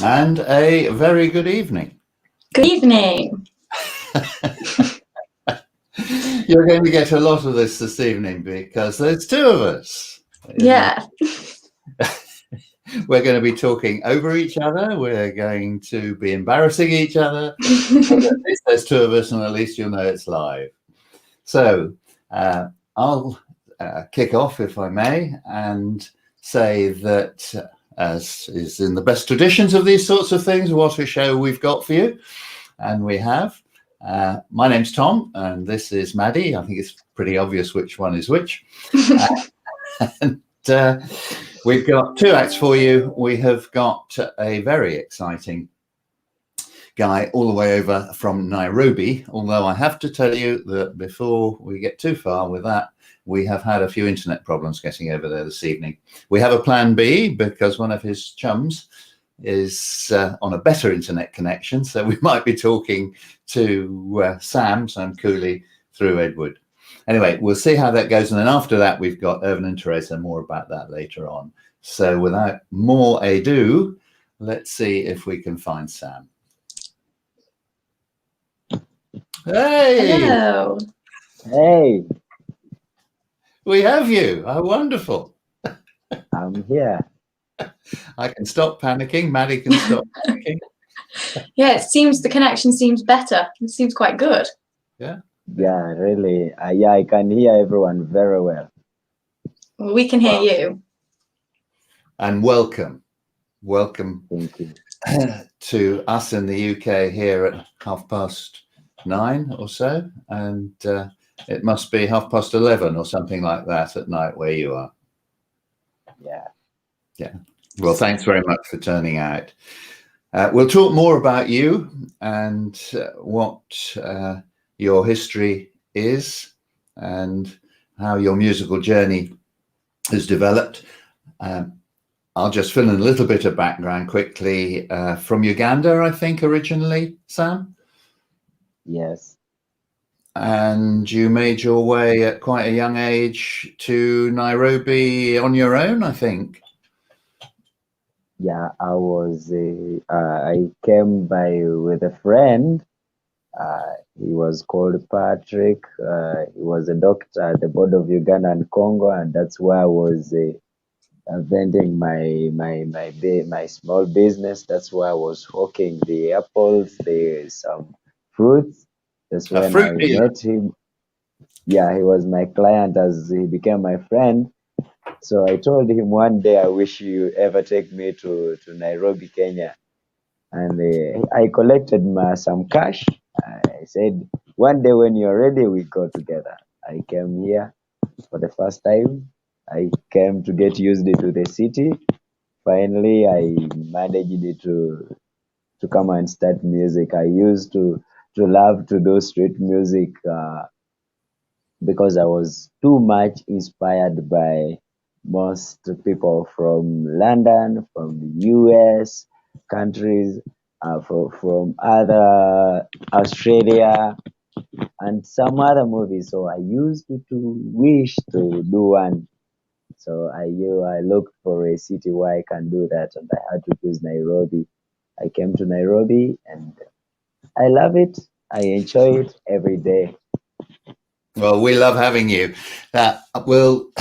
And a very good evening. Good evening. You're going to get a lot of this evening because there's two of us. Yeah. We're going to be talking over each other. We're going to be embarrassing each other. At least there's two of us, and at least you'll know it's live. So I'll kick off, if I may, and say that, as is in the best traditions of these sorts of things, what a show we've got for you. And we have. My name's Tom, and this is Maddie. I think it's pretty obvious which one is which. And we've got two acts for you. We have got a very exciting guy all the way over from Nairobi, although I have to tell you that before we get too far with that, we have had a few internet problems getting over there this evening. We have a plan B because one of his chums is on a better internet connection, so we might be talking to Sam Kule through Edward. Anyway, we'll see how that goes, and then after that we've got Irvin and Teresa. More about that later on. So without more ado, let's see if we can find Sam. Hey! Hello. Hey, We have you. Oh, wonderful. I'm here. I can stop panicking. Maddie can stop panicking. Yeah, it seems the connection seems better. It seems quite good. Yeah. Yeah, really. Yeah, I can hear everyone very well. Well, we can hear you. And welcome. Welcome Thank you. to us in the UK here at 9:30 or so. And it must be 11:30 or something like that at night where you are. Yeah. Yeah. Well, thanks very much for turning out. We'll talk more about you and what your history is and how your musical journey has developed. I'll just fill in a little bit of background quickly. From Uganda, I think, originally, Sam? Yes. And you made your way at quite a young age to Nairobi on your own, I think. Yeah, I came by with a friend. He was called Patrick. He was a doctor at the border of Uganda and Congo, and that's where I was vending my small business. That's where I was hawking the apples, some fruits. That's when I met him. Yeah, he was my client as he became my friend. So I told him one day, I wish you ever take me to Nairobi, Kenya. And I collected some cash. I said, one day when you're ready, we go together. I came here for the first time. I came to get used to the city. Finally, I managed to come and start music. I used to love to do street music because I was too much inspired by most people from London, from the US countries, from other Australia, and some other movies. So I used to wish to do one. So I looked for a city where I can do that, and I had to choose Nairobi. I came to Nairobi, and I love it. I enjoy it every day. Well, we love having you. We'll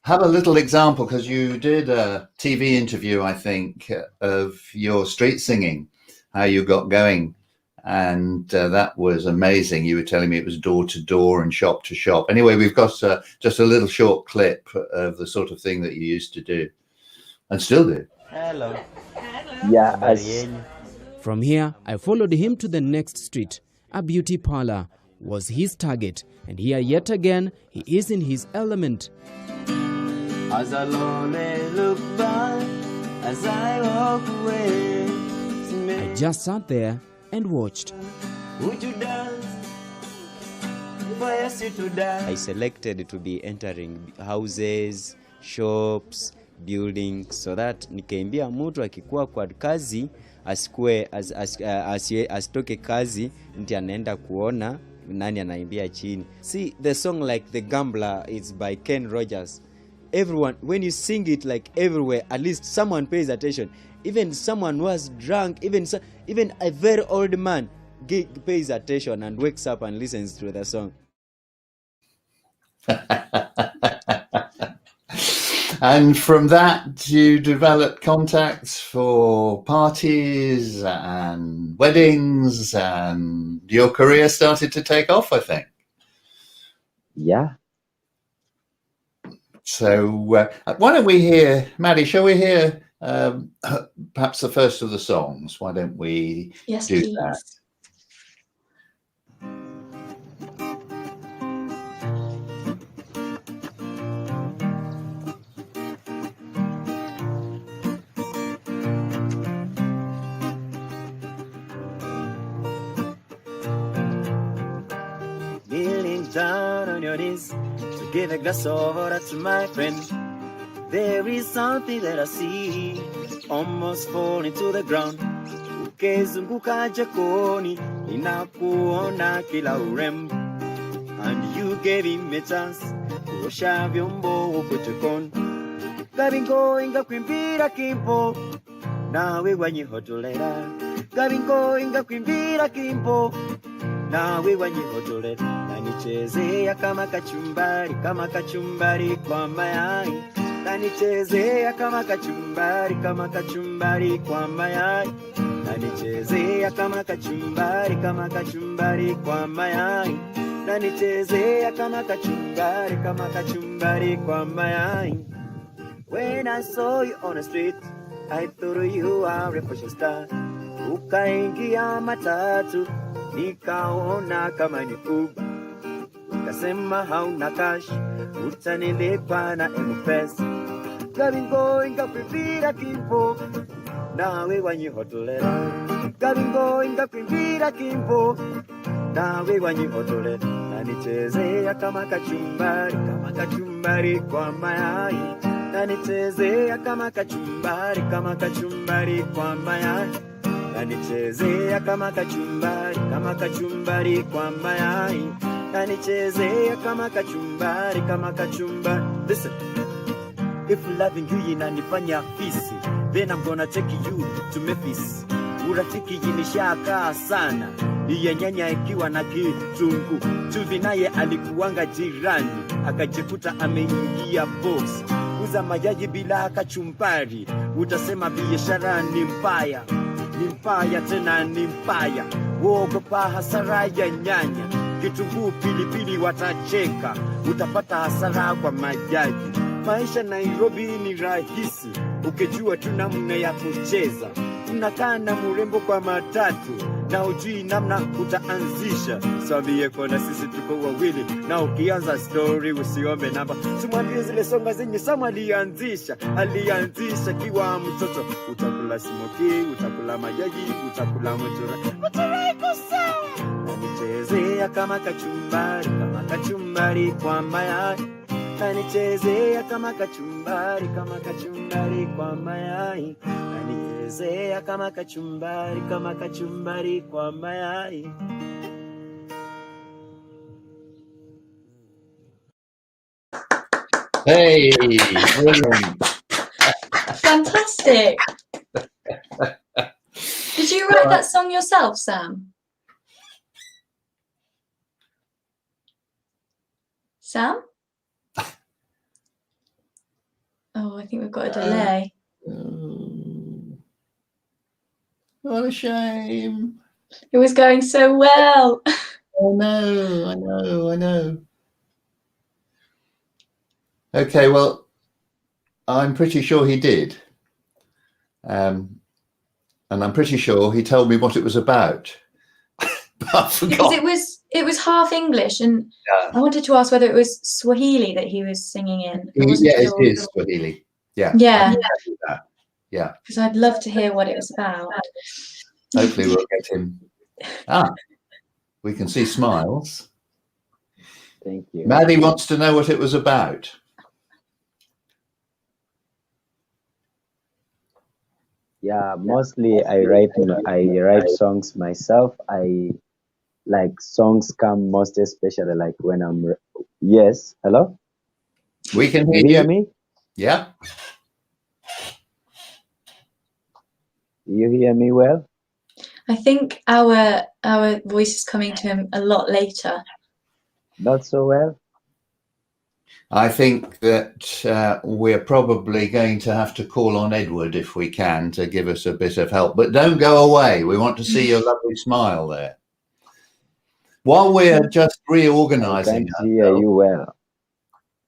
have a little example because you did a TV interview, I think, of your street singing, how you got going. And that was amazing. You were telling me it was door to door and shop to shop. Anyway, we've got just a little short clip of the sort of thing that you used to do and still do. Hello. Yeah. From here, I followed him to the next street. A beauty parlor was his target. And here yet again, he is in his element. As I lonely look back, as I walk away, I just sat there and watched. would you dance? For us to dance. I selected to be entering houses, shops, buildings, so that nikaimbia mtu akikuwa kwa kazi asikue asitoke kazi nti anaenda kuona nani anaimbia chini. See, the song like The Gambler is by Ken Rogers. everyone, when you sing it like everywhere, at least someone pays attention. Even someone who was drunk, even a very old man pays attention and wakes up and listens to the song. And from that, you developed contacts for parties and weddings, and your career started to take off, I think. Yeah. So why don't we hear, Maddie, shall we hear perhaps the first of the songs? Why don't we do please. that? Kneeling down on your knees to give a glass of water to my friend. There is something that I see almost falling to the ground. Ukezunguka jikoni ninakuona kila urembo, and you gave him a chance kuosha vyombo huko jikoni. Kabingo inga kwimbira kimpo nawe wanyihotolera. Kabingo inga kwimbira kimpo nawe wanyihotolera. Nanichezea kama kachumbari kwa mayai. Nanichezea kama kachumbari kwa mayai. Nanichezea kama kachumbari kwa mayai. Nanichezea kama kachumbari kwa mayai. When I saw you on the street, I thought you are a fashion star. Ukaingia matatu, nikaona kama ni Uber. Ukasema hauna cash, utanilipa na M-Pesa. Kabingo inga kwimbira kimpo nawe wanyihotolera. Kabingo inga kwimbira kimpo nawe wanyihotolera. Nanichezea kama kachumbari kwa mayai. Nanichezea kama kachumbari kwa mayai. Nanichezea kama kachumbari kwa mayai. Nanichezea kama kachumbari. Listen, if loving you inanifanya fisi, then I'm gonna take you to Memphis. Urafiki jinishakaa sana, iye nyanya ikiwa na kitungu. Chumvi naye alikuwanga jirani, akajikuta ameingia box. Uza majaji bila kachumbari, utasema biashara ni mbaya. Ni mbaya tena ni mbaya, wogopa hasara ya nyanya. Kitunguu pilipili watacheka, utapata hasara kwa majaji. Maisha Nairobi ni rahisi, ukijua tu namna ya kucheza. Unakaa na murembo kwa matatu, na ujui namna utaanzisha. Swambie kona sisi tuko wawili, na ukianza story usiombe namba. Simwambie zile songa zenye Sam alianzisha kiwa mtoto. Utakula smoky, utakula majaji, utakula mtura iko sawa. Nanichezea kama kachumbari kwa mayai. Nanichezea kama kachumbari kwa mayai. Nanichezea kama kachumbari kwa mayai. Hey, brilliant. Fantastic. Did you write that song yourself, Sam? Sam? Oh, I think we've got a delay. What a shame. It was going so well. Oh no, I know. Okay, well, I'm pretty sure he did. And I'm pretty sure he told me what it was about. But I forgot. Because it was half English, and I wanted to ask whether it was Swahili that he was singing in. Yeah, it is Swahili. Yeah. Yeah. Yeah. Because I'd love to hear what it was about. Hopefully we'll get him. We can see smiles. Thank you. Maddie wants to know what it was about. Yeah, mostly I write songs myself. I like songs come most especially like when I'm yes. Hello? We can hear you hear you. me? Yeah. You hear me well? I think our voice is coming to him a lot later. Not so well? I think that we're probably going to have to call on Edward if we can to give us a bit of help. But don't go away. We want to see your lovely smile there. While we're just reorganizing I can't hear you well.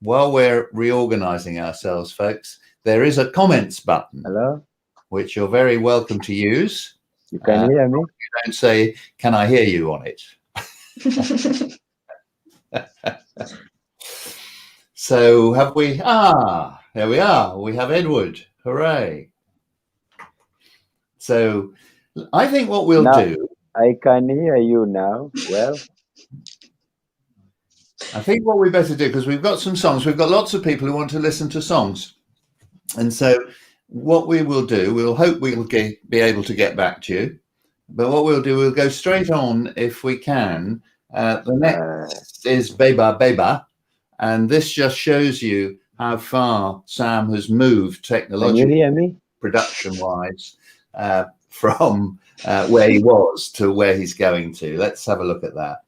While we're reorganizing ourselves, folks, there is a comments button. Hello? Which you're very welcome to use. You can hear me? You don't say, "Can I hear you?" on it. So have we? Ah, there we are. We have Edward. Hooray. So I think what we'll do. I can hear you now. Well, I think what we better do, because we've got some songs, we've got lots of people who want to listen to songs. And so what we will do, we'll hope we'll be able to get back to you. But what we'll do, we'll go straight on if we can. The next is Beba Beba. And this just shows you how far Sam has moved technologically, can you hear me? Production-wise, from where he was to where he's going to. Let's have a look at that.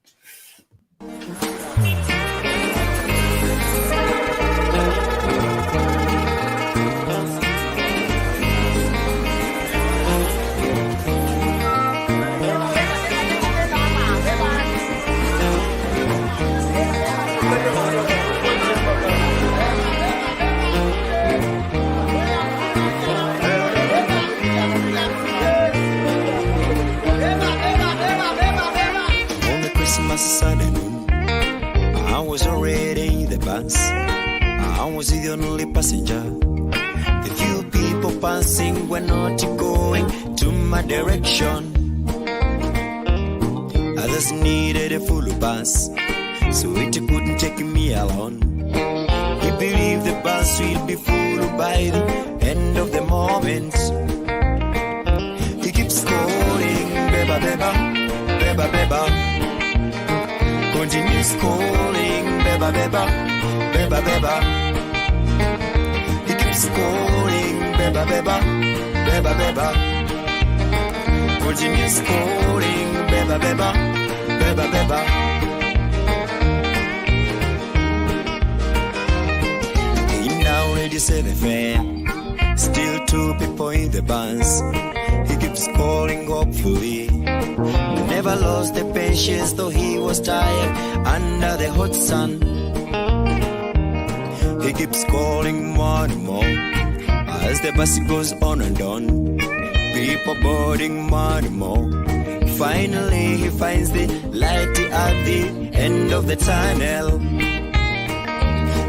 Saturday, I was already in the bus. I was the only passenger. The few people passing were not going to my direction. Others needed a full bus, so it couldn't take me alone. He believed the bus will be full by the end of the moment. He keeps calling, beba, beba, beba, beba. Continues calling, beba, beba, beba, beba. He keeps calling, beba, beba, beba, beba. Continues calling, beba, beba, beba, beba. He now already said the fare. Still 2 people in the bus. He keeps calling hopefully. Never lost the patience, though he was tired under the hot sun. He keeps calling more and more as the bus goes on and on. People boarding more and more. Finally, he finds the light at the end of the tunnel.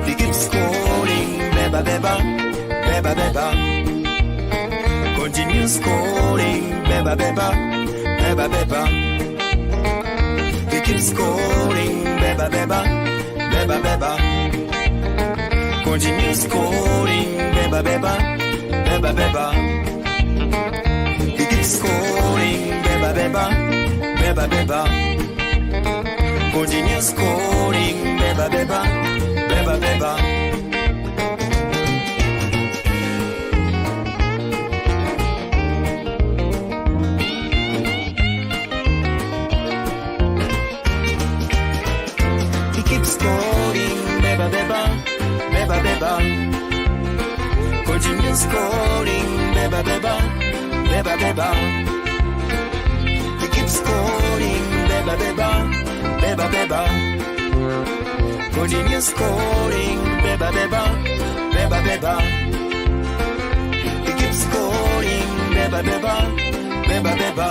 He keeps calling, beba, beba, beba, beba. Continues calling, beba, beba, beba, beba. He keeps calling, beba, beba, beba, beba. Continues calling, beba, beba, beba, beba. He keeps calling, beba, beba, beba, beba. Continues calling, beba, beba, beba, beba. Calling, beba, beba, beba, beba. Continues calling, beba, beba, beba, beba. He keeps calling, beba, beba, beba, beba. Continues calling, beba, beba, beba, beba. He keeps calling, beba, beba, beba, beba.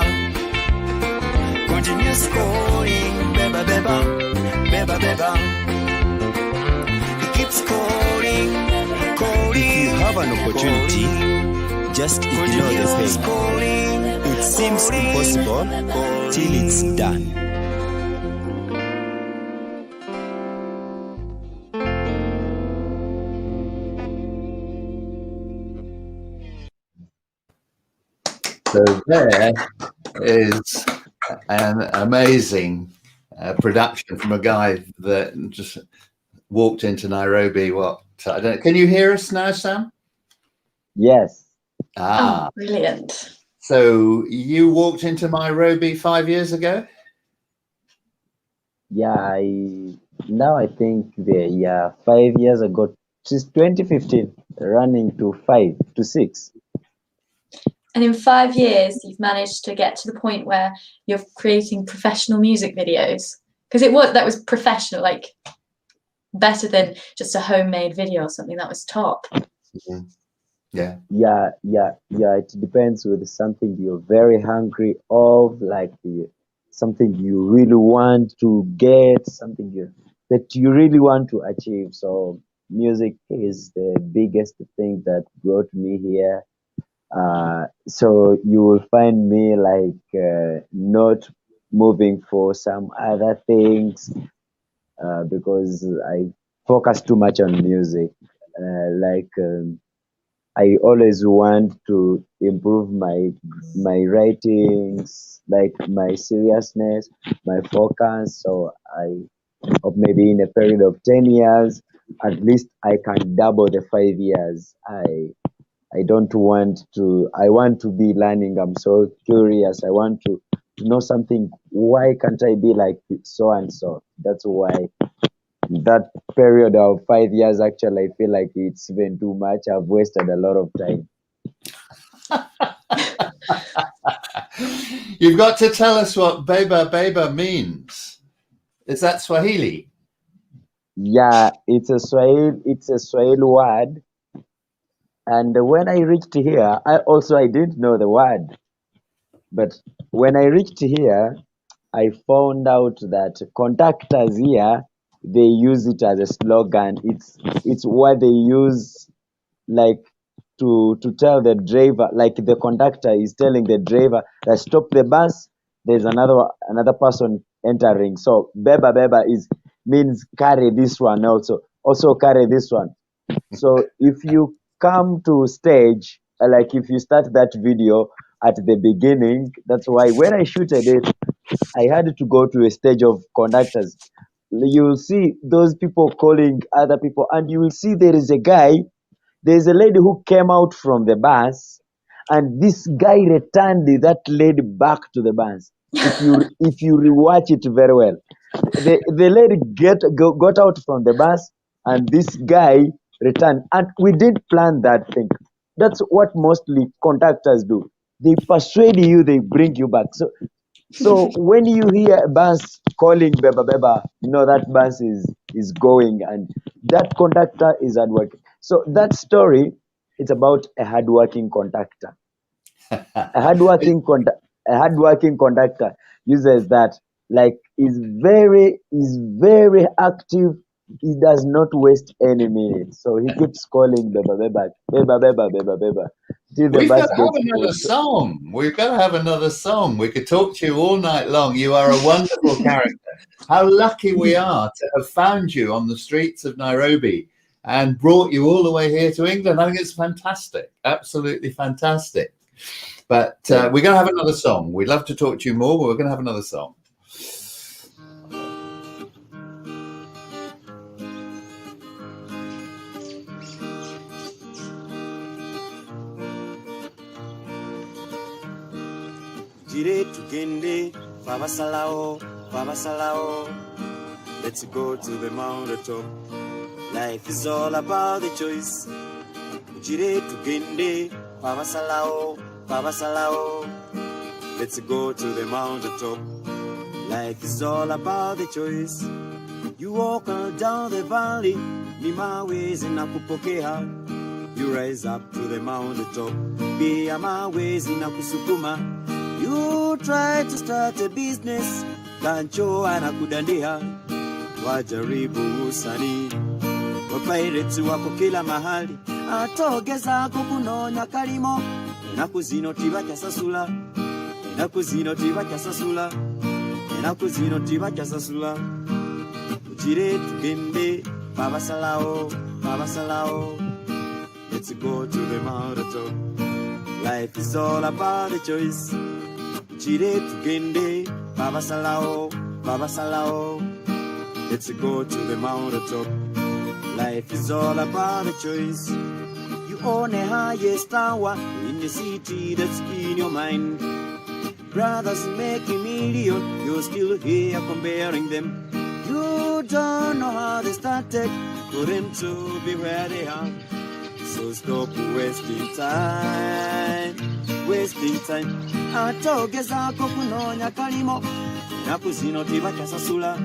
Continues calling, beba, beba, beba, beba. He keeps calling, calling. If you have an opportunity, just ignore the pain. It seems impossible till it's done. So there is an amazing production from a guy that just walked into Nairobi, So I don't, can you hear us now, Sam? Yes. Oh, brilliant. So you walked into Nairobi 5 years ago? Yeah, I think 5 years ago, since 2015, running to 6. And in 5 years, you've managed to get to the point where you're creating professional music videos. Because that was professional, like better than just a homemade video or something. That was top. Mm-hmm. Yeah. It depends with something you're very hungry of, like something you really want to get, something that you really want to achieve. So music is the biggest thing that brought me here. So you will find me like not moving for some other things because I focus too much on music. I always want to improve my writings, like my seriousness, my focus. So I hope maybe in a period of 10 years, at least I can double the 5 years. I don't want to. I want to be learning. I'm so curious. I want to know something. Why can't I be like so and so? That's why that period of 5 years, actually, I feel like it's been too much. I've wasted a lot of time. You've got to tell us what beba beba means. Is that Swahili? Yeah, it's a Swahili word. And when I reached here, I didn't know the word. But when I reached here, I found out that conductors here, they use it as a slogan. It's what they use, like to tell the driver, like the conductor is telling the driver that stop the bus. There's another person entering. So beba beba means carry this one also carry this one. So if you come to stage, like if you start that video at the beginning, that's why when I shooted it, I had to go to a stage of conductors. You'll see those people calling other people, and you will see there's a lady who came out from the bus, and this guy returned that lady back to the bus. If you rewatch it very well, the lady got out from the bus, and this guy returned, and we didn't plan that thing. That's what mostly conductors do. They persuade you, they bring you back. So when you hear a bus calling beba beba, you know that bus is going, and that conductor is hardworking. So that story, it's about a hardworking conductor. A hardworking conductor uses that, like is very active. He does not waste any minute. So he keeps calling beba beba beba beba beba beba till the We've bus got to have gets another full. song. We've got to have another song. We could talk to you all night long. You are a wonderful character. How lucky we are to have found you on the streets of Nairobi and brought you all the way here to England. I think it's fantastic. Absolutely fantastic. But we're going to have another song. We'd love to talk to you more, but we're going to have another song. Jire tugende, fabasalao. Let's go to the mountaintop. Life is all about the choice. Jire tugende, fabasalao. Let's go to the mountaintop. Life is all about the choice. You walk down the valley, ni mawe zinakupokea. You rise up to the mountaintop, pia mawe zinakusukuma. You try to start a business, kancho anakudandia. Wajaribu usanii, wapirates wako kila mahali. Atogeza kukunonya kalimo, nakuzino tiba kasasula. Ujire tugende, fabasalao. Let's go to the mountaintop. Life is all about the choice. Jire tugende, fabasalao. Let's go to the mountaintop. Life is all about a choice. You own a highest tower in the city that's in your mind. Brothers make a million, you're still here comparing them. You don't know how they started for them to be where they are. So stop wasting time, wasting time. Atogeza kokunonya kalimo. Nakuzino tiba kasasula.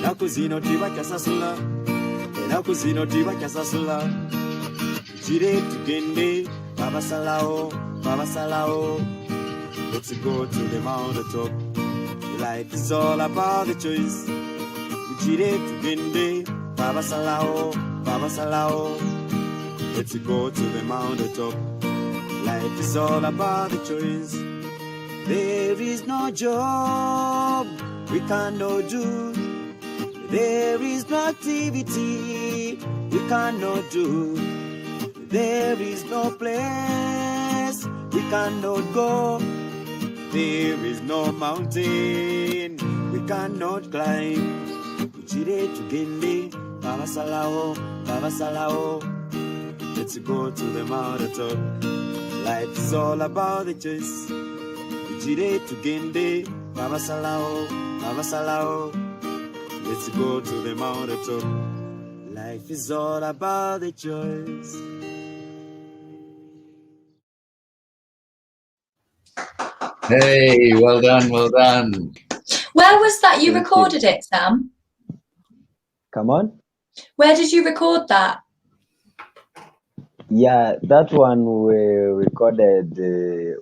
Nakuzino tiba kasasula. Nakuzino tiba kasasula. Jire tugende, Baba Salao, Baba Salao. Let's go to the mountaintop. Life is all about the choice. Jire tugende, Baba Salao, Baba Salao. Let's go to the mountaintop. Life is all about the choice. There is no job we cannot do. There is no activity we cannot do. There is no place we cannot go. There is no mountain we cannot climb. Uchire tugende, Baba Salao, Baba Salao. Let's go to the mountaintop. Life is all about the choice. Uchire tugende, Baba Salao, Baba Salao. Let's go to the mountaintop. Life is all about the choice. Hey, well done, well done. Where was that you Thank recorded it, Sam? Come on. Where did you record that? Yeah, that one we recorded.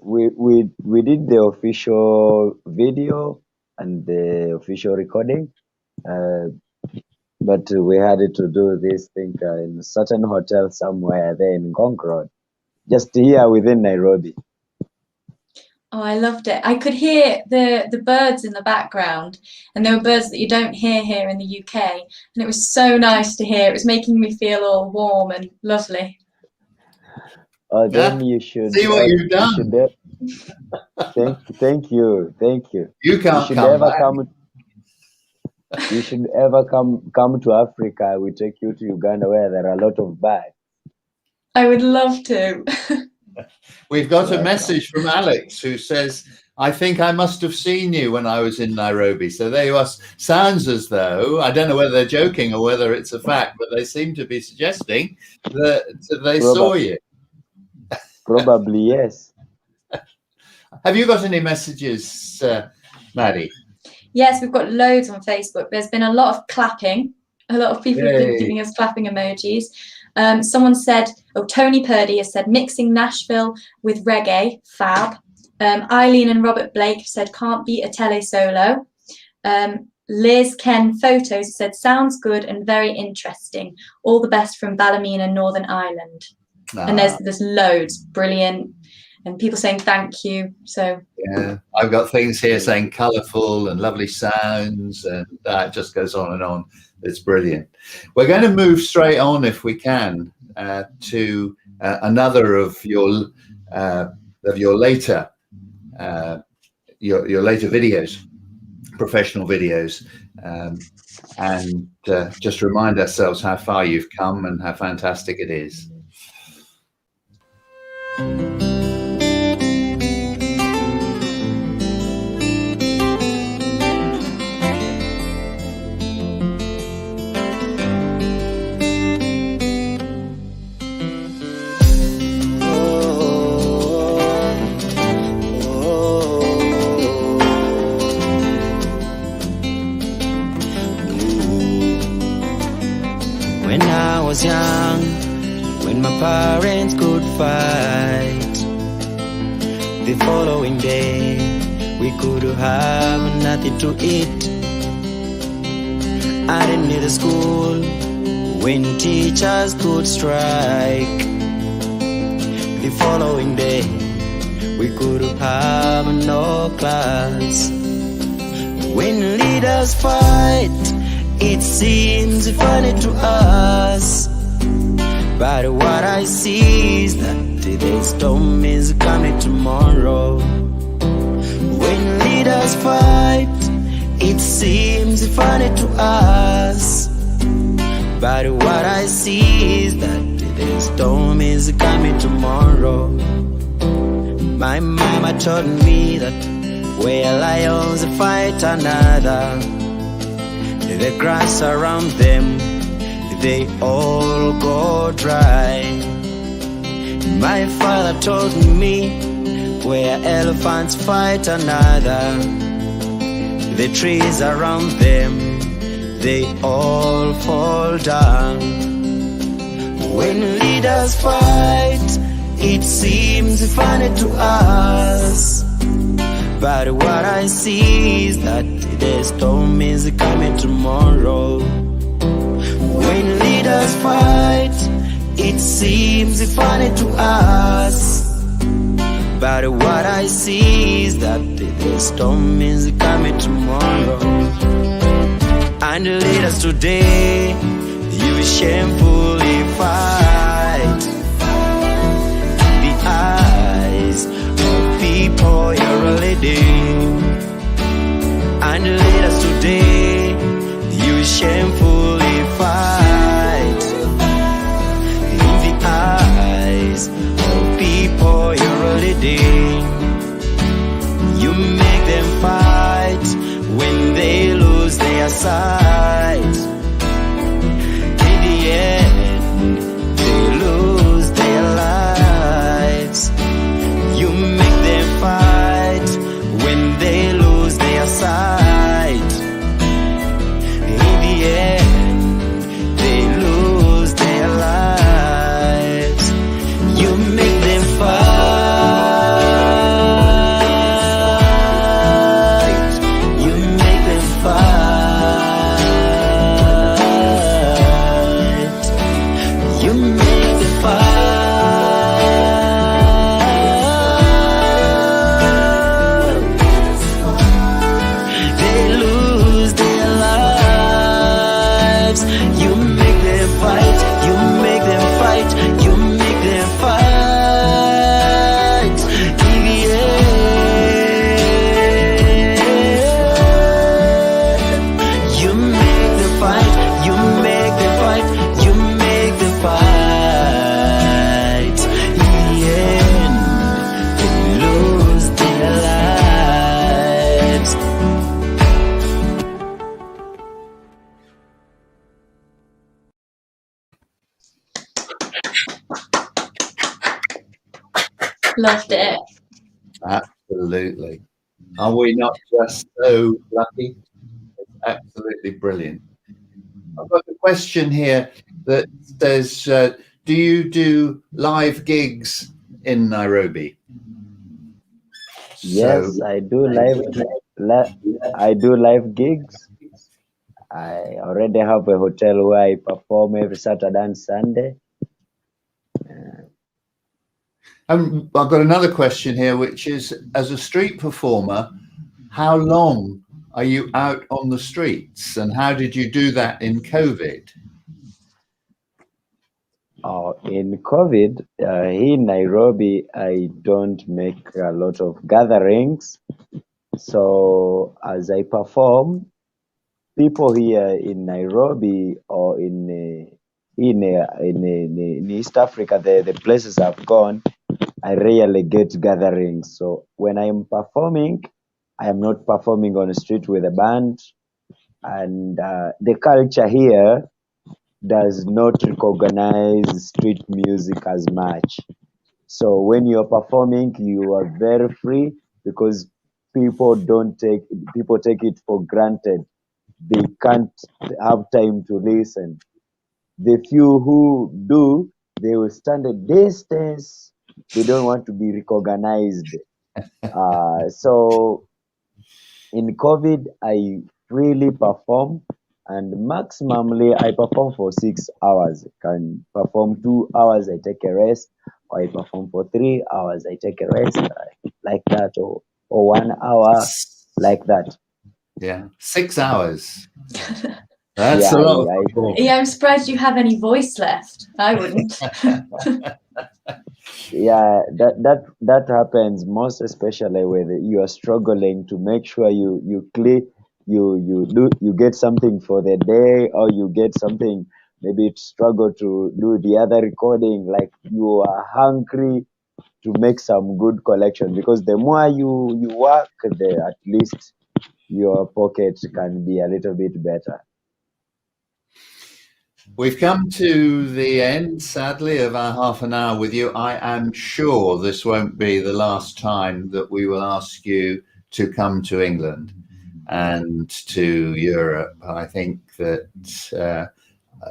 We did the official video and the official recording, but we had to do this thing in a certain hotel somewhere there in Ngong Road, just here within Nairobi. Oh, I loved it. I could hear the birds in the background, and there were birds that you don't hear here in the UK, and it was so nice to hear. It was making me feel all warm and lovely. Then you should see what you've done. Thank you. You can't should come ever back. You should ever come to Africa. We take you to Uganda where there are a lot of birds. I would love to. We've got a message from Alex who says, I think I must have seen you when I was in Nairobi. So there you are. Sounds as though, I don't know whether they're joking or whether it's a fact, but they seem to be suggesting that they saw you. Probably, yes. Have you got any messages, Maddie? Yes, we've got loads on Facebook. There's been a lot of clapping. A lot of people have been giving us clapping emojis. Someone said, Tony Purdy has said, mixing Nashville with reggae, fab. Eileen and Robert Blake said, can't beat a tele solo. Liz Ken Photos said, sounds good and very interesting. All the best from Ballymena, Northern Ireland. And there's loads, brilliant. And people saying thank you. So yeah, I've got things here saying colourful and lovely sounds, and that just goes on and on. It's brilliant. We're going to move straight on, if we can, to another of your later videos, professional videos, and just remind ourselves how far you've come and how fantastic it is. When I was young, when my parents could fight, the following day we could have nothing to eat. I didn't need a school when teachers could strike. The following day we could have no class. When leaders fight, it seems funny to us, but what I see is that the storm is coming tomorrow. When leaders fight, it seems funny to us, But what I see is that the storm is coming tomorrow. My mama told me that where lions fight another, the grass around them, they all go dry. My father told me where elephants fight another, the trees around them, they all fall down. When leaders fight, it seems funny to us, but what I see is that the storm is coming tomorrow. When leaders fight, it seems funny to us, but what I see is that the storm is coming tomorrow. And the leaders today, you shamefully fight. In the eyes of people you're a lady. And the leaders today, you shamefully fight. In the eyes of people you're a lady. You make them fight when they lose their sight. In the end, they lose their lives. You make them fight when they lose their sight. In the end, they lose their lives. You make them fight. Loved it. Absolutely. Are we not just so lucky? It's absolutely brilliant. I've got a question here that says, do you do live gigs in Nairobi? Yes, So, I do I do live gigs. I already have a hotel where I perform every Saturday and Sunday. I've got another question here, which is, as a street performer, how long are you out on the streets, and how did you do that in COVID? In COVID, here in Nairobi, I don't make a lot of gatherings. So as I perform, people here in Nairobi or in East Africa, the places I've gone, I rarely get gatherings. So when I'm performing, I am not performing on the street with a band. And the culture here does not recognize street music as much. So when you're performing, you are very free because people take it for granted. They can't have time to listen. The few who do, they will stand a distance. They don't want to be recognized. So in COVID, I freely perform, and maximally I perform for 6 hours. Can perform 2 hours, I take a rest, or I perform for 3 hours, I take a rest, like that, or 1 hour, like that. Yeah, 6 hours. That's a lot. Yeah, I'm surprised you have any voice left. I wouldn't. Yeah, that happens most especially when you are struggling to make sure you get something for the day, or you get something maybe struggle to do the other recording, like you are hungry to make some good collection, because the more you work, the at least your pocket can be a little bit better. We've come to the end, sadly, of our half an hour with you. I am sure this won't be the last time that we will ask you to come to England and to Europe. I think that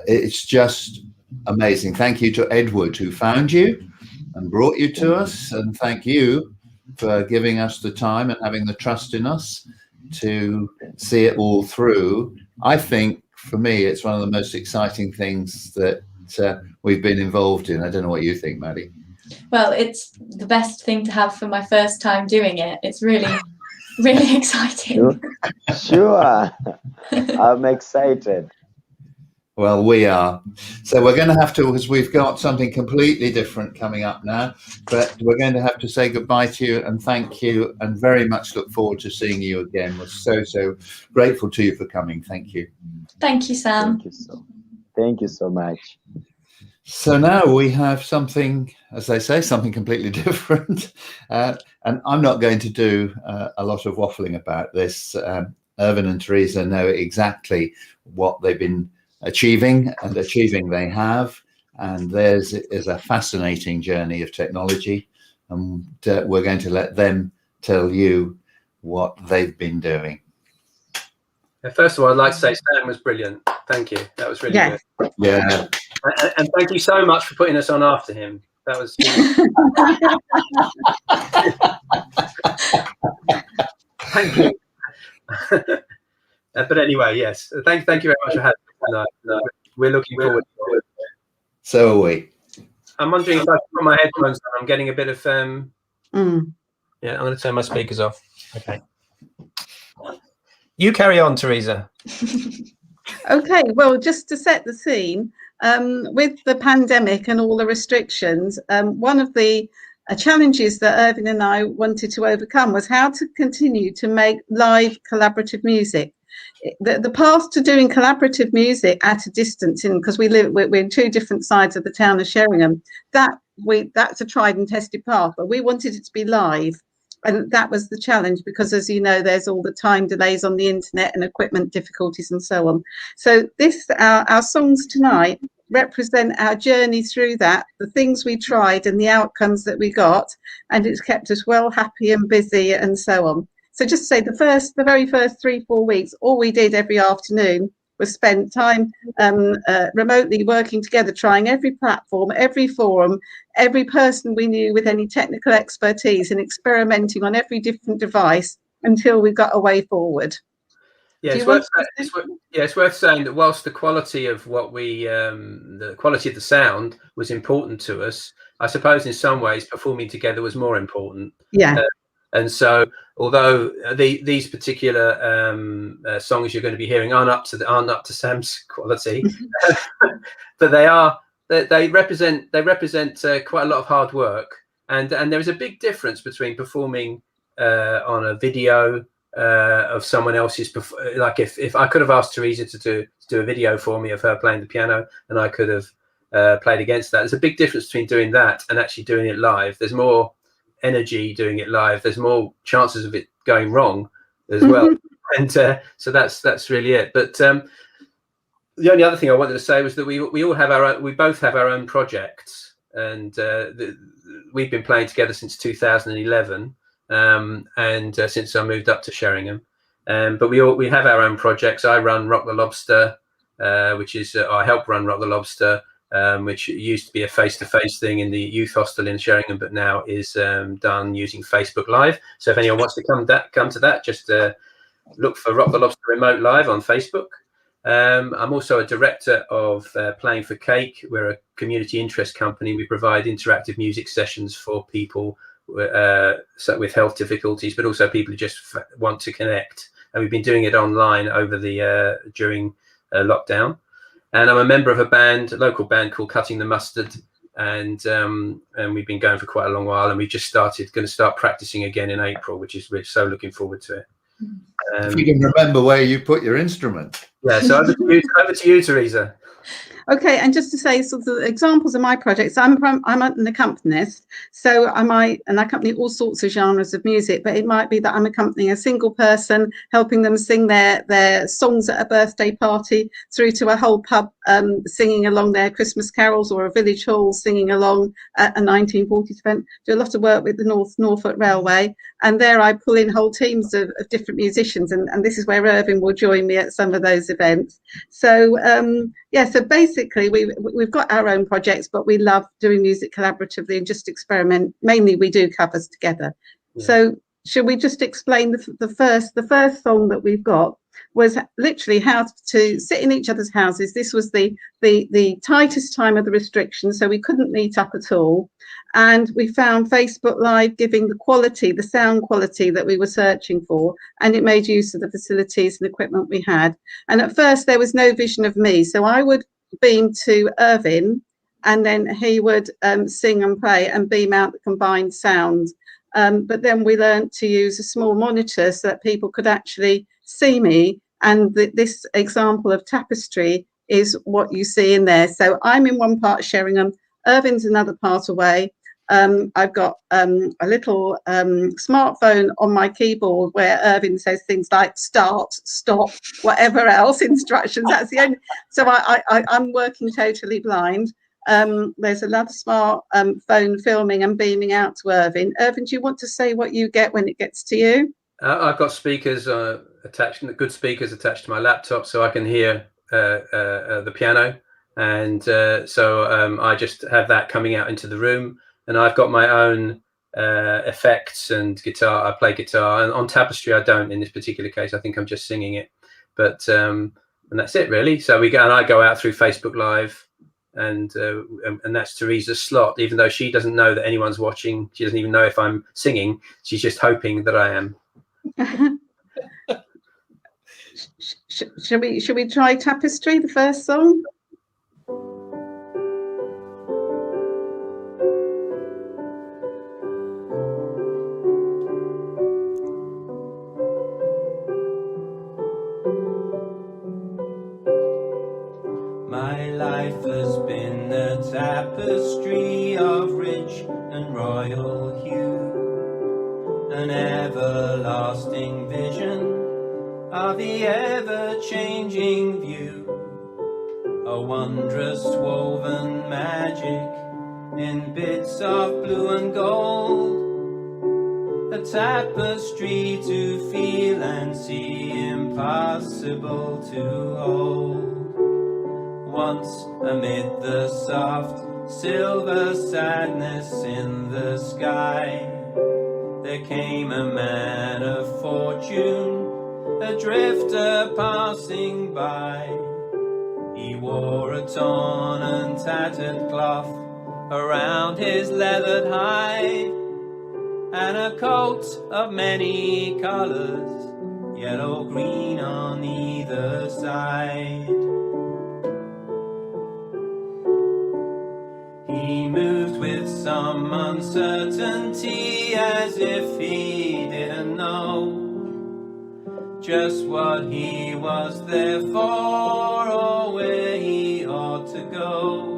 it's just amazing. Thank you to Edward, who found you and brought you to us, and thank you for giving us the time and having the trust in us to see it all through. I think, for me, it's one of the most exciting things that we've been involved in. I don't know what you think, Maddie. Well, it's the best thing to have for my first time doing it. It's really, really exciting. Sure. I'm excited. Well, we are. So we're going to have to, because we've got something completely different coming up now, but we're going to have to say goodbye to you and thank you, and very much look forward to seeing you again. We're so grateful to you for coming. Thank you. Thank you, Sam. Thank you so much. So now we have something, as they say, something completely different. And I'm not going to do a lot of waffling about this. Irvin and Teresa know exactly what they've been achieving they have, and theirs is a fascinating journey of technology, and we're going to let them tell you what they've been doing. First of all, I'd like to say Sam was brilliant. Thank you. That was really good. Yeah. And thank you so much for putting us on after him. That was thank you. But anyway, yes. Thank you very much for having me tonight. We're looking forward to it. So are we. I'm wondering if I put my headphones on. I'm getting a bit of yeah, I'm going to turn my speakers off. Okay. You carry on, Teresa. Okay, well, just to set the scene, with the pandemic and all the restrictions, one of the challenges that Ervin and I wanted to overcome was how to continue to make live collaborative music. The path to doing collaborative music at a distance, because we're in two different sides of the town of Sheringham, that's a tried and tested path, but we wanted it to be live. And that was the challenge, because, as you know, there's all the time delays on the internet and equipment difficulties and so on. So our songs tonight represent our journey through that, the things we tried and the outcomes that we got, and it's kept us well, happy and busy and so on. So just to say, the very first 3-4 weeks, all we did every afternoon was spend time remotely working together, trying every platform, every forum, every person we knew with any technical expertise, and experimenting on every different device until we got a way forward. Yeah, it's worth saying that whilst the quality of the quality of the sound was important to us, I suppose in some ways performing together was more important. Yeah. And so, although these particular songs you're going to be hearing aren't up to Sam's quality, but they represent quite a lot of hard work, and there is a big difference between performing on a video of someone else's. Like if I could have asked Teresa to do a video for me of her playing the piano, and I could have played against that. There's a big difference between doing that and actually doing it live. There's more energy doing it live. There's more chances of it going wrong as well. And so that's really it. But the only other thing I wanted to say was that we both have our own projects, and we've been playing together since 2011, and since I moved up to Sheringham. But we have our own projects. I run Rock the Lobster, which is I help run Rock the Lobster, which used to be a face-to-face thing in the youth hostel in Sheringham, but now is done using Facebook Live. So if anyone wants to come to that, just look for Rock the Lobster Remote Live on Facebook. I'm also a director of Playing for Cake. We're a community interest company. We provide interactive music sessions for people with health difficulties, but also people who just want to connect. And we've been doing it online over during lockdown. And I'm a member of a local band called Cutting the Mustard, and we've been going for quite a long while. And we just going to start practicing again in April, we're so looking forward to it. If you can remember where you put your instrument. Yeah, so over to you, Teresa. Okay, and just to say, sort of examples of my projects, I'm an accompanist, so I accompany all sorts of genres of music, but it might be that I'm accompanying a single person, helping them sing their songs at a birthday party, through to a whole pub singing along their Christmas carols, or a village hall singing along at a 1940s event. Do a lot of work with the Norfolk Railway, and there I pull in whole teams of different musicians, and this is where Ervin will join me at some of those events. So so basically we've got our own projects, but we love doing music collaboratively and just experiment. Mainly we do covers together. Yeah. So should we just explain the first song that we've got was literally how to sit in each other's houses. This was the tightest time of the restrictions, so we couldn't meet up at all. And we found Facebook Live giving the sound quality that we were searching for, and it made use of the facilities and equipment we had. And at first there was no vision of me, so I would beam to Ervin, and then he would sing and play and beam out the combined sound. But then we learned to use a small monitor so that people could actually see me, and this example of tapestry is what you see in there. So I'm in one part sharing them, Ervin's another part away. I've got a little smartphone on my keyboard where Ervin says things like start, stop, whatever else instructions. That's the only. So I'm working totally blind. There's another smart phone filming and beaming out to Ervin. Ervin, do you want to say what you get when it gets to you? I've got speakers attached, good speakers attached to my laptop, so I can hear the piano, and so I just have that coming out into the room. And I've got my own effects and guitar. I play guitar, and on Tapestry I don't in this particular case. I think I'm just singing it, but and that's it really. So I go out through Facebook Live, and that's Teresa's slot. Even though she doesn't know that anyone's watching, she doesn't even know if I'm singing. She's just hoping that I am. Should we try Tapestry, the first song? My life has been a tapestry of rich and royal hue, an everlasting vision of the ever-changing view, a wondrous woven magic in bits of blue and gold, a tapestry to feel and see, impossible to hold. Once amid the soft silver sadness in the sky, there came a man of fortune, a drifter passing by. He wore a torn and tattered cloth around his leathered hide, and a coat of many colors, yellow, green on either side. He moved with some uncertainty, as if he didn't know just what he was there for, or where he ought to go.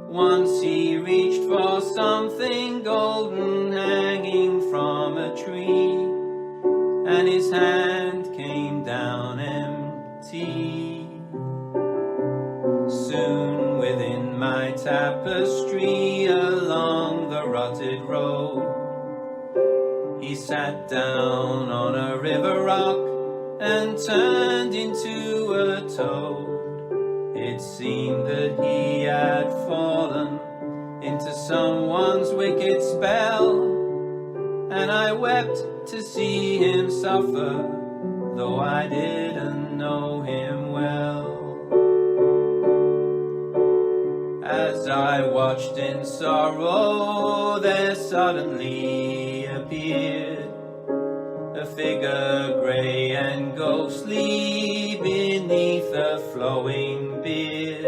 Once he reached for something golden hanging from a tree, and his hand came down empty. Soon within my tapestry along the rotted road, he sat down on a river rock and turned into a toad. It seemed that he had fallen into someone's wicked spell, and I wept to see him suffer, though I didn't know him well. As I watched in sorrow, there suddenly appeared a figure grey and ghostly beneath a flowing beard.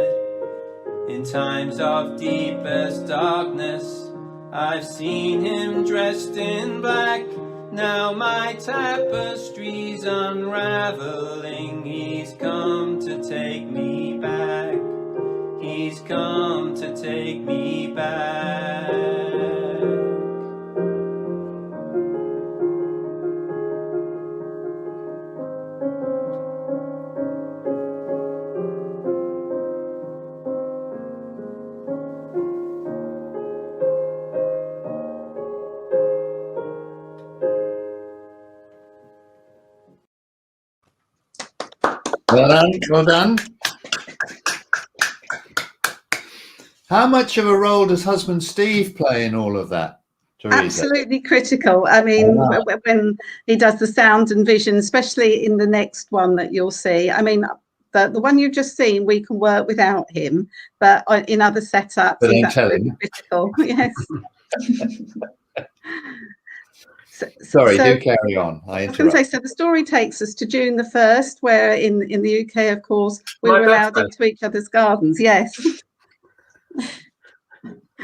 In times of deepest darkness, I've seen him dressed in black. Now my tapestry's unraveling, he's come to take me back. come to take me back. Well done, well done. How much of a role does husband Steve play in all of that, Teresa? Absolutely critical. I mean, when he does the sound and vision, especially in the next one that you'll see. I mean, the one you've just seen, we can work without him, but in other setups, But he's don't tell absolutely him. critical. Yes. Sorry, do carry on. I was going to say, so the story takes us to June the 1st, where in the UK, of course, we were allowed into each other's gardens. Yes.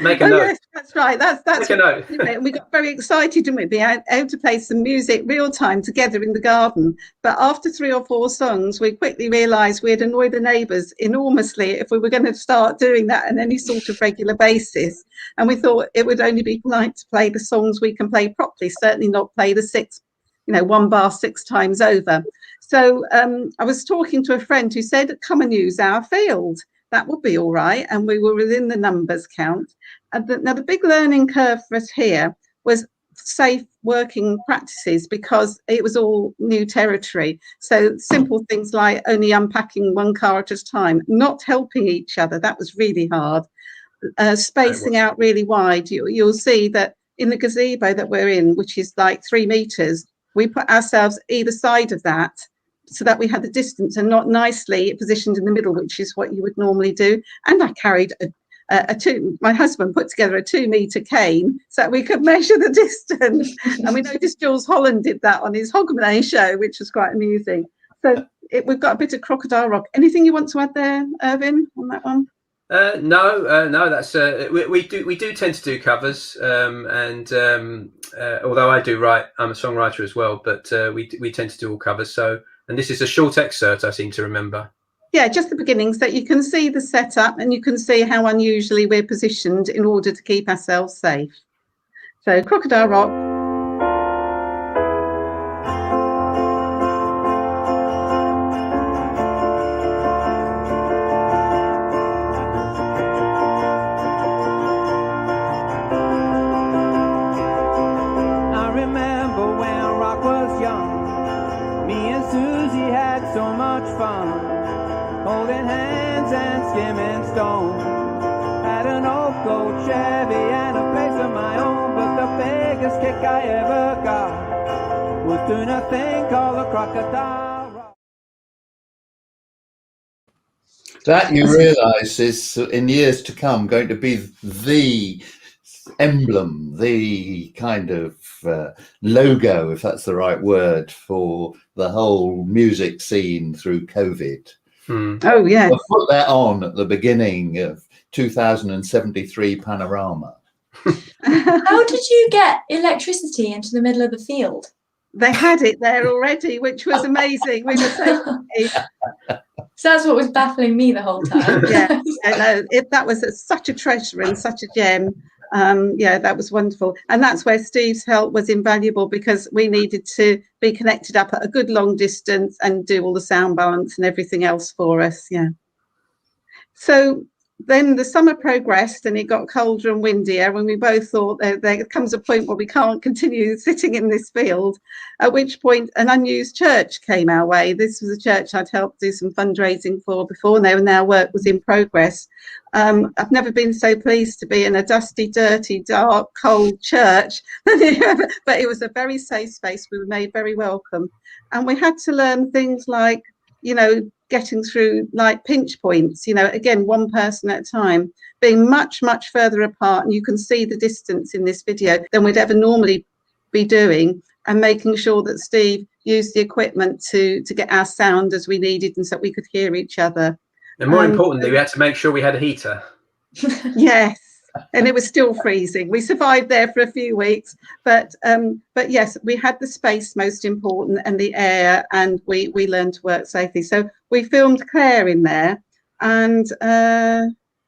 Make a note. Yes, that's right. That's Make a note. And we got very excited, didn't we? Be able to play some music real time together in the garden. But after 3 or 4 songs, we quickly realised we'd annoy the neighbours enormously if we were going to start doing that on any sort of regular basis. And we thought it would only be polite to play the songs we can play properly, certainly not play the 6, one bar 6 times over. So I was talking to a friend who said, come and use our field. That would be all right. And we were within the numbers count. Now, the big learning curve for us here was safe working practices, because it was all new territory. So simple things like only unpacking 1 car at a time, not helping each other. That was really hard. Spacing out really wide. You'll see that in the gazebo that we're in, which is like 3 meters, we put ourselves either side of that so that we had the distance and not nicely positioned in the middle, which is what you would normally do. And I carried my husband put together a 2-meter cane so that we could measure the distance. And we noticed Jules Holland did that on his Hogmanay show, which was quite amusing. So we've got a bit of Crocodile Rock. Anything you want to add there, Ervin, on that one? No. That's we do tend to do covers, and although I do write, I'm a songwriter as well. But we tend to do all covers. So, and this is a short excerpt, I seem to remember. Yeah, just the beginning, so you can see the setup and you can see how unusually we're positioned in order to keep ourselves safe. So, Crocodile Rock. I remember when rock was young, me and Susie had so much fun, holding hands and skimming stone. Had an old gold Chevy and a place of my own, but the biggest kick I ever got was doing a thing called a Crocodile Rock. That, you realise, is in years to come going to be the emblem, the kind of logo, if that's the right word, for the whole music scene through COVID. Oh, yeah. We'll put that on at the beginning of 2073 Panorama. How did you get electricity into the middle of the field? They had it there already, which was amazing. We were so So that's what was baffling me the whole time. Yeah, that was such a treasure and such a gem. Yeah, that was wonderful. And that's where Steve's help was invaluable, because we needed to be connected up at a good long distance and do all the sound balance and everything else for us. Yeah. So then the summer progressed and it got colder and windier, when we both thought there comes a point where we can't continue sitting in this field, at which point an unused church came our way. This was a church I'd helped do some fundraising for before, and now work was in progress. I've never been so pleased to be in a dusty, dirty, dark, cold church, but it was a very safe space. We were made very welcome, and we had to learn things like, getting through like pinch points, again, one person at a time, being much, much further apart. And you can see the distance in this video than we'd ever normally be doing, and making sure that Steve used the equipment to get our sound as we needed, and so we could hear each other. And more importantly, we had to make sure we had a heater. Yes. And it was still freezing. We survived there for a few weeks, but yes, we had the space, most important, and the air, and we learned to work safely. So we filmed Claire in there, and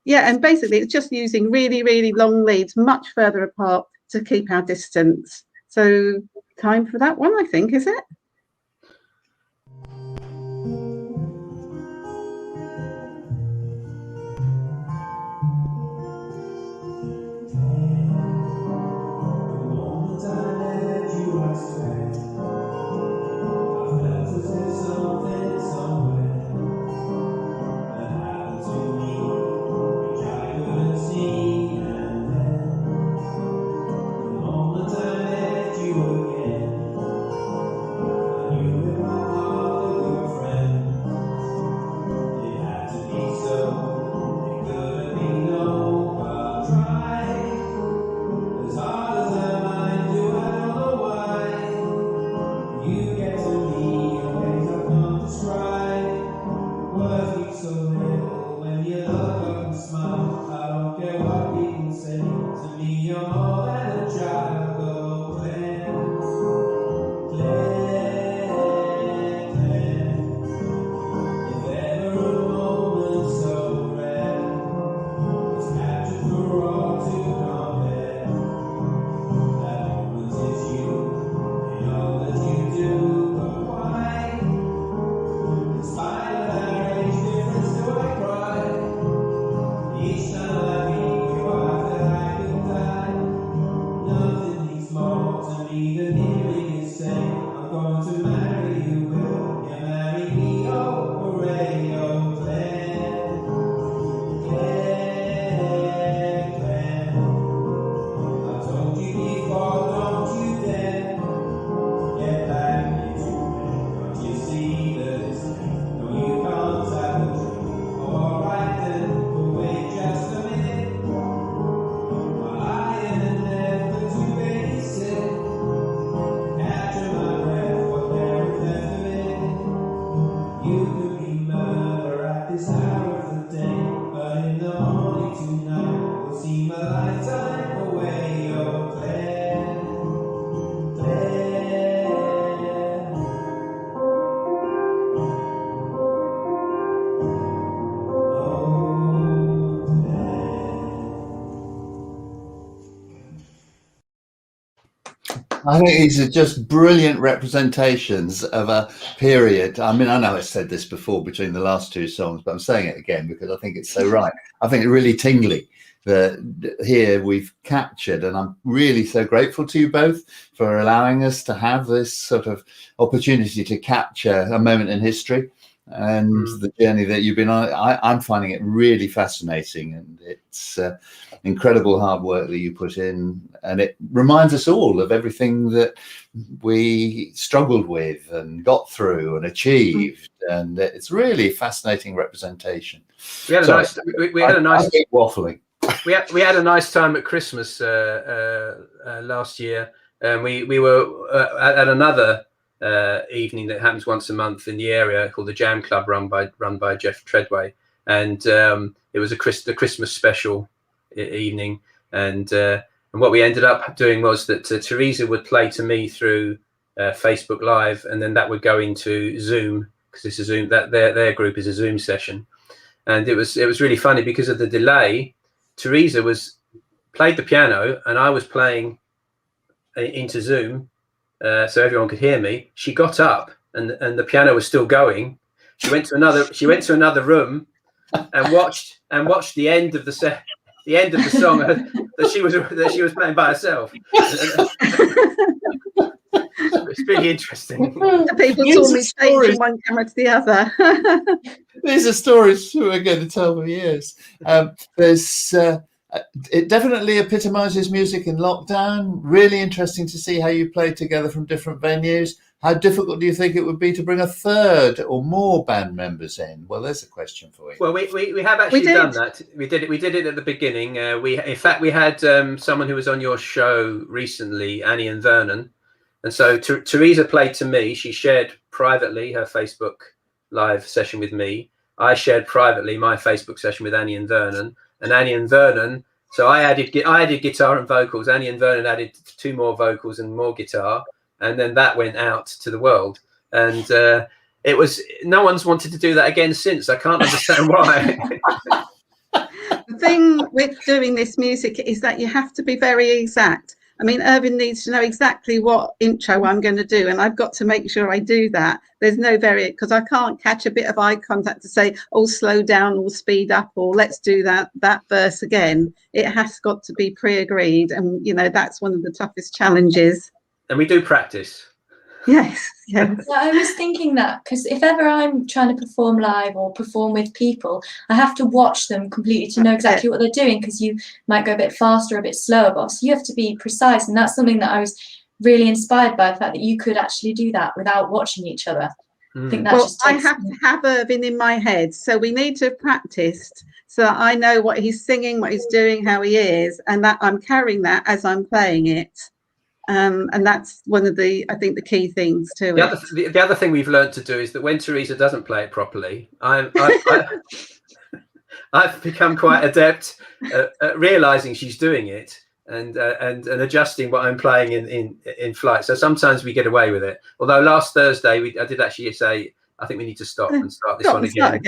Yeah, and basically it's just using really, really long leads much further apart to keep our distance. So time for that one, I think, is it? I think these are just brilliant representations of a period. I mean, I know I said this before between the last two songs, but I'm saying it again because I think it's so right. I think it's really tingly that here we've captured, and I'm really so grateful to you both for allowing us to have this sort of opportunity to capture a moment in history and the journey that you've been on. I'm finding it really fascinating, and it's incredible hard work that you put in, and it reminds us all of everything that we struggled with and got through and achieved, and it's really fascinating representation. We had a nice. We had a nice. Waffling. We had a nice time at Christmas last year, and we were at another evening that happens once a month in the area called the Jam Club, run by Jeff Treadway, and it was the Christmas special evening, and what we ended up doing was that Teresa would play to me through Facebook Live, and then that would go into Zoom, because it's a Zoom, that their group is a Zoom session, and it was really funny because of the delay. Teresa played the piano, and I was playing into Zoom, so everyone could hear me. She got up, and the piano was still going. She went to another room and watched the end of the song that she was playing by herself. It's really interesting. People saw me change from one camera to the other. These are stories we're going to tell for years. It definitely epitomizes music in lockdown. Really interesting to see how you play together from different venues. How difficult do you think it would be to bring a third or more band members in? Well, there's a question for you. Well, we have actually done that. We did it at the beginning. In fact we had someone who was on your show recently, Annie and Vernon, and so Teresa played to me. She shared privately her Facebook Live session with me. I shared privately my Facebook session with Annie and Vernon. And Annie and Vernon, so I added guitar and vocals. Annie and Vernon added 2 more vocals and more guitar, and then that went out to the world. And it was, no one's wanted to do that again since. I can't understand why. The The thing with doing this music is that you have to be very exact. I mean, Ervin needs to know exactly what intro I'm going to do, and I've got to make sure I do that. There's no because I can't catch a bit of eye contact to say, oh, slow down or speed up or let's do that verse again. It has got to be pre-agreed, and you know that's one of the toughest challenges. And we do practice. Yes, yes. Yeah, I was thinking that because if ever I'm trying to perform live or perform with people, I have to watch them completely to know exactly what they're doing, because you might go a bit faster, a bit slower, but so you have to be precise. And that's something that I was really inspired by, the fact that you could actually do that without watching each other. I think that just takes... I have to have Ervin in my head, so we need to have practiced so that I know what he's singing, what he's doing, how he is, and that I'm carrying that as I'm playing it. And that's one of the, I think, the key things to it. The other thing we've learned to do is that when Teresa doesn't play it properly, I've become quite adept at realizing she's doing it and adjusting what I'm playing in flight. So sometimes we get away with it. Although last Thursday I did actually say, I think we need to stop and start this one again.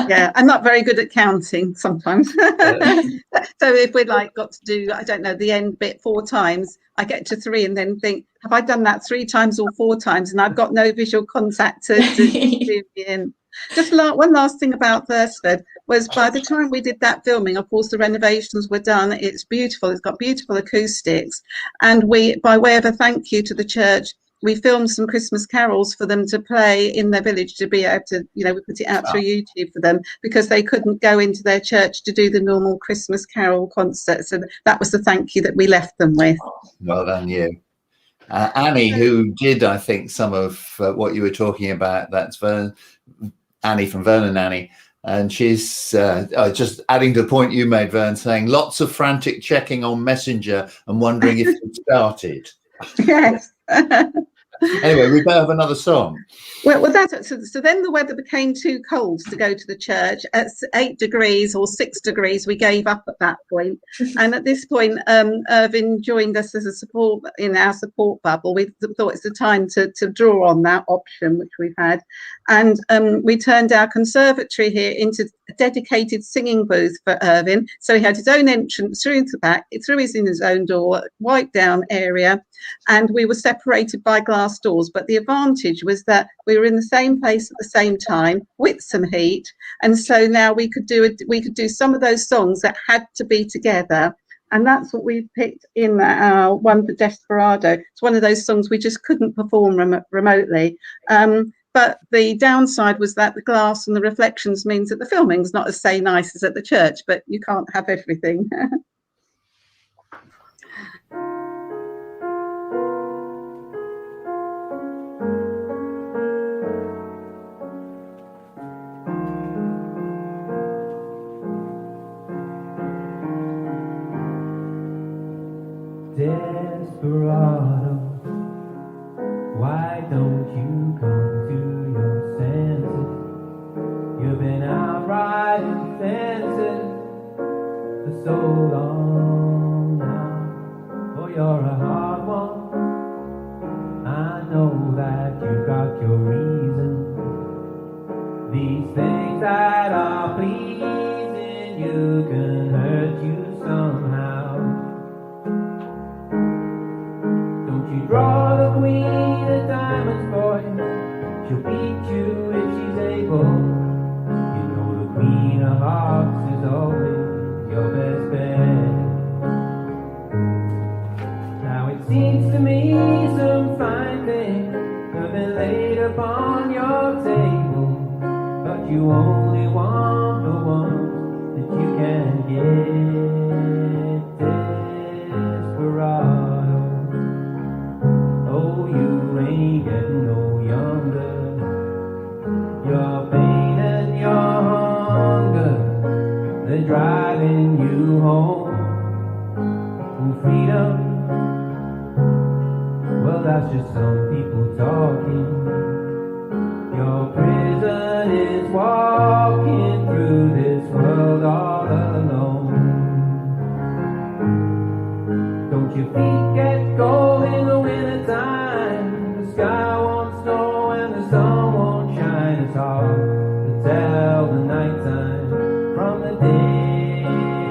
Yeah, I'm not very good at counting sometimes. So if we'd got to do, I don't know, the end bit 4 times, I get to 3 and then think, have I done that 3 times or 4 times? And I've got no visual contact to do in. Just one last thing about Thursford was, by the time we did that filming, of course, the renovations were done. It's beautiful. It's got beautiful acoustics. And we, by way of a thank you to the church, we filmed some Christmas carols for them to play in their village, to be able to, we put it out through YouTube for them, because they couldn't go into their church to do the normal Christmas carol concert. So that was the thank you that we left them with. Well done, you. Annie, who did, I think, some of what you were talking about, that's Annie from Vernon Annie. And she's just adding to the point you made, Vern, saying lots of frantic checking on Messenger and wondering if it started. Yes. Anyway, we better have another song. Well, so then the weather became too cold to go to the church. At 8 degrees or 6 degrees, we gave up at that point. And at this point, Ervin joined us as a support in our support bubble. We thought it's the time to draw on that option, which we've had. And we turned our conservatory here into a dedicated singing booth for Ervin. So he had his own entrance through the back, through his own door, wipe down area. And we were separated by glass doors. But the advantage was that we were in the same place at the same time with some heat. And so now we could do some of those songs that had to be together. And that's what we picked in our one for Desperado. It's one of those songs we just couldn't perform remotely. But the downside was that the glass and the reflections means that the filming's not as nice as at the church, but you can't have everything. Desperado, why don't you come to your senses? You've been out riding fences for so long now. Oh, you're a hard one. I know that you've got your reasons. These things that are pleasing you can hurt you somehow. Draw the queen of diamonds, boy. She'll beat you if she's able. You know the queen of hearts is always your best bet. Now it seems to me some fine things have been laid upon your table, but you only want the one that you can get. Desperado. Oh, you ain't getting no younger. Your pain and your hunger, they're driving you home. Freedom, well, that's just some people talking. Your prison is walking through this world all alone. Don't your feet get cold in the winter time? The sky won't snow and the sun won't shine. It's hard to tell the nighttime from the day.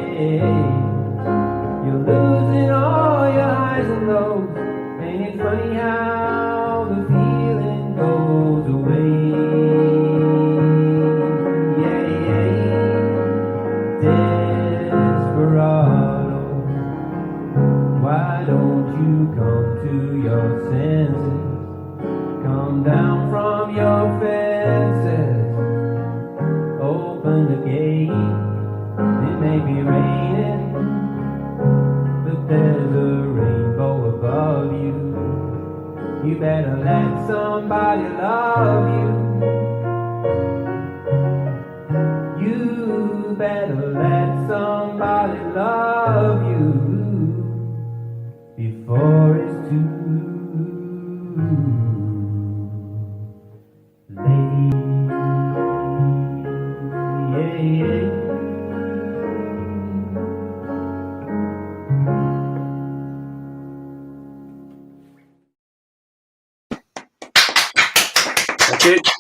Thank you.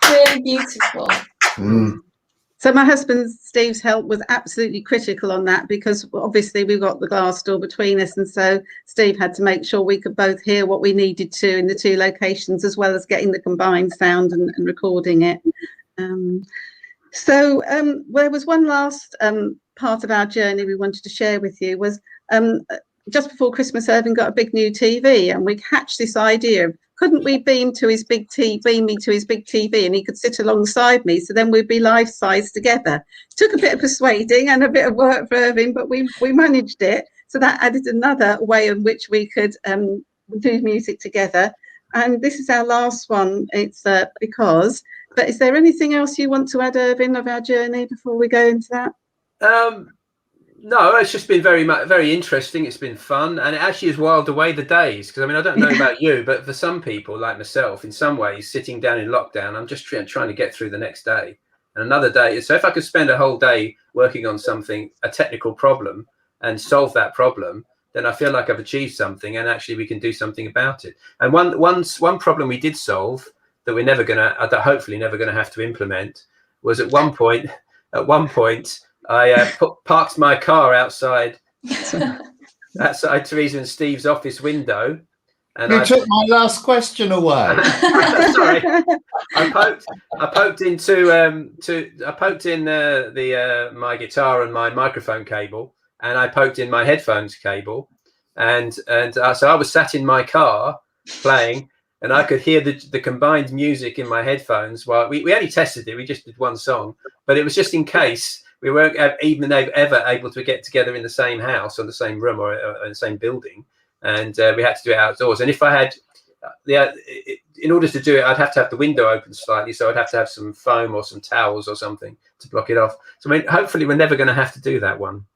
Really beautiful. Mm. So my husband Steve's help was absolutely critical on that, because obviously we've got the glass door between us, and so Steve had to make sure we could both hear what we needed to in the two locations, as well as getting the combined sound and recording it. So there was one last part of our journey we wanted to share with you. Was just before Christmas, Ervin got a big new TV, and we hatched this idea of, couldn't we beam me to his big TV, and he could sit alongside me, so then we'd be life size together. Took a bit of persuading and a bit of work for Ervin, but we managed it. So that added another way in which we could do music together. And this is our last one. It's because. But is there anything else you want to add, Ervin, of our journey before we go into that? No, it's just been very interesting. It's been fun, and it actually has whiled away the days. Because I mean, I don't know about you, but for some people like myself, in some ways, sitting down in lockdown, I'm just trying to get through the next day and another day. So if I could spend a whole day working on something, a technical problem, and solve that problem, then I feel like I've achieved something, and actually we can do something about it. And one problem we did solve that we're hopefully never gonna have to implement was at one point. I parked my car outside Teresa and Steve's office window, and You took my last question away. Sorry, I poked in my guitar and my microphone cable, and I poked in my headphones cable, and so I was sat in my car playing, and I could hear the combined music in my headphones. While we only tested it, we just did one song, but it was just in case we weren't even ever able to get together in the same house or the same room or in the same building, and we had to do it outdoors. And if I had, in order to do it, I'd have to have the window open slightly, so I'd have to have some foam or some towels or something to block it off. So I mean, hopefully we're never going to have to do that one.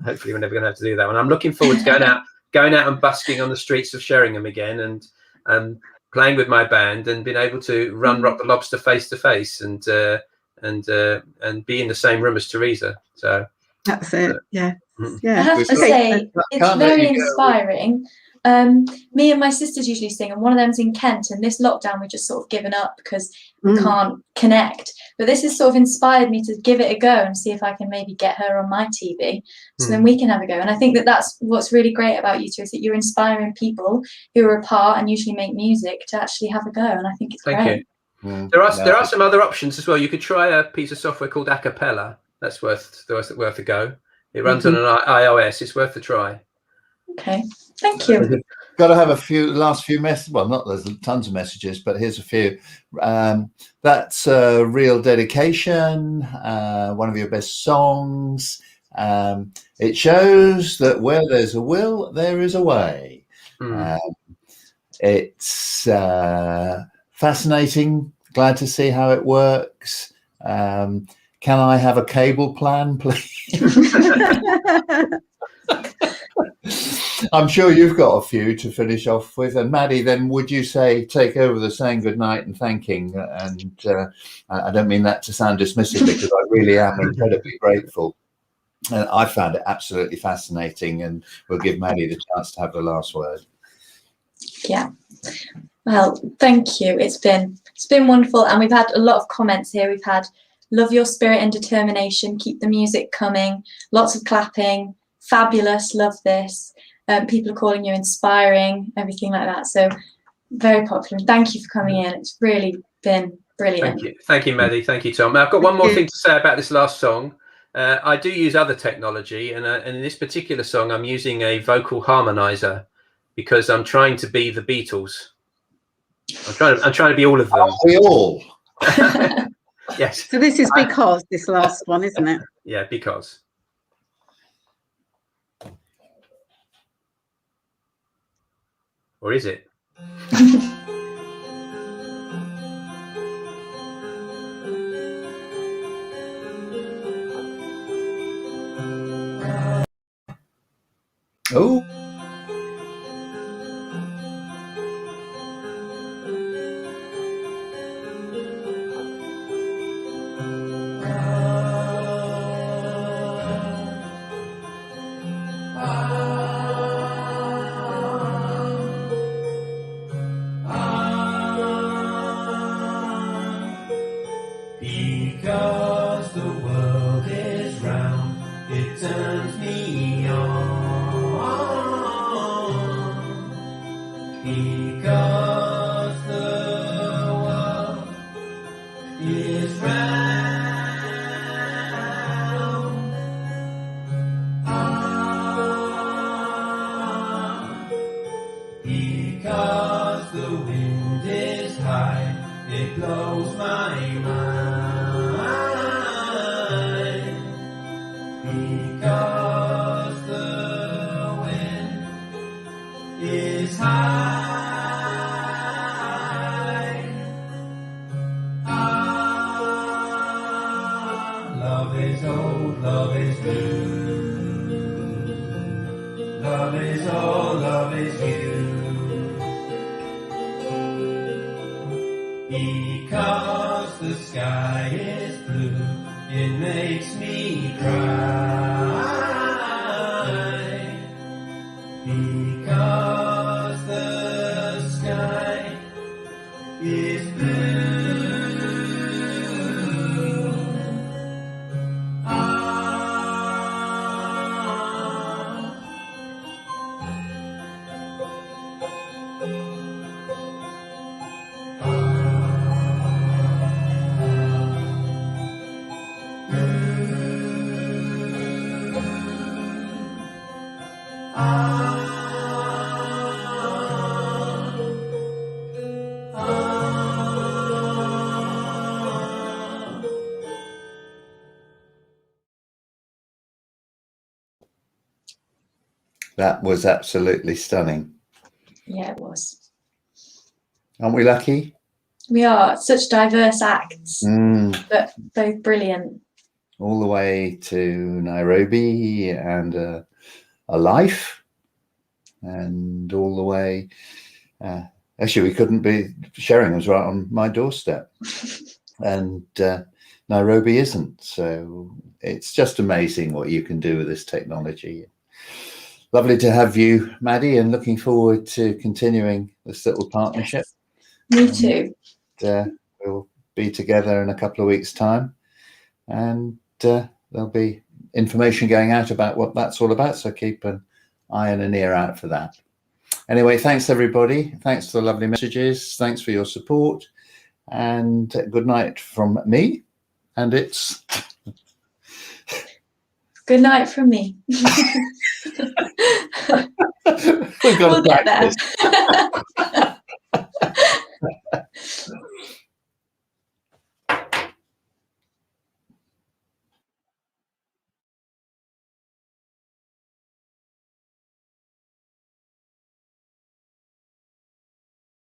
I'm looking forward to going out and busking on the streets of Sheringham again, and playing with my band, and being able to run Rock the Lobster face to face, and be in the same room as Teresa. So that's it. Yeah. I have to say, it's very inspiring. Me and my sisters usually sing, and one of them's in Kent, and this lockdown we've just sort of given up because we can't connect. But this has sort of inspired me to give it a go and see if I can maybe get her on my TV, so then we can have a go. And I think that's what's really great about you two, is that you're inspiring people who are apart and usually make music to actually have a go, and I think it's great. Thank you. There are some other options as well. You could try a piece of software called Acapella. That's worth a go. It runs on an iOS. It's worth a try. Okay, thank you. Got to have last few messages. Well, not there's tons of messages, but here's a few. That's a real dedication. One of your best songs. It shows that where there's a will, there is a way. It's fascinating. Glad to see how it works. Can I have a cable plan, please? I'm sure you've got a few to finish off with. And Maddie, then would you take over the saying goodnight and thanking? And I don't mean that to sound dismissive, because I really am incredibly grateful. And I found it absolutely fascinating, and we'll give Maddie the chance to have the last word. Yeah. Well, thank you. It's been wonderful, and we've had a lot of comments here. We've had love your spirit and determination, keep the music coming, lots of clapping, fabulous, love this. People are calling you inspiring, everything like that. So very popular. And thank you for coming in. It's really been brilliant. Thank you, Maddie. Thank you, Tom. I've got one more thing to say about this last song. I do use other technology, and in this particular song, I'm using a vocal harmonizer because I'm trying to be the Beatles. I'm trying to be all of them. Aren't we all? Yes. So this is because this last one, isn't it? Yeah, because. Or is it? Oh. Because the world is round, it turns me on. Because the world is round. Because the wind is high, it blows my mind. Because the wind is high. Love is old, love is new. Love is all, love is you. Because the sky is blue, it makes me cry. Because the sky is blue. That was absolutely stunning. Yeah, it was. Aren't we lucky? We are such diverse acts, but both brilliant. All the way to Nairobi and a life, and all the way. Actually, we couldn't be. Sheringham was right on my doorstep, and Nairobi isn't. So it's just amazing what you can do with this technology. Lovely to have you, Maddie, and looking forward to continuing this little partnership. Yes. Me too. We'll be together in a couple of weeks' time, and there'll be information going out about what that's all about. So keep an eye and an ear out for that. Anyway, thanks everybody. Thanks for the lovely messages. Thanks for your support, and good night from me. And it's good night from me. We've got we'll to get there.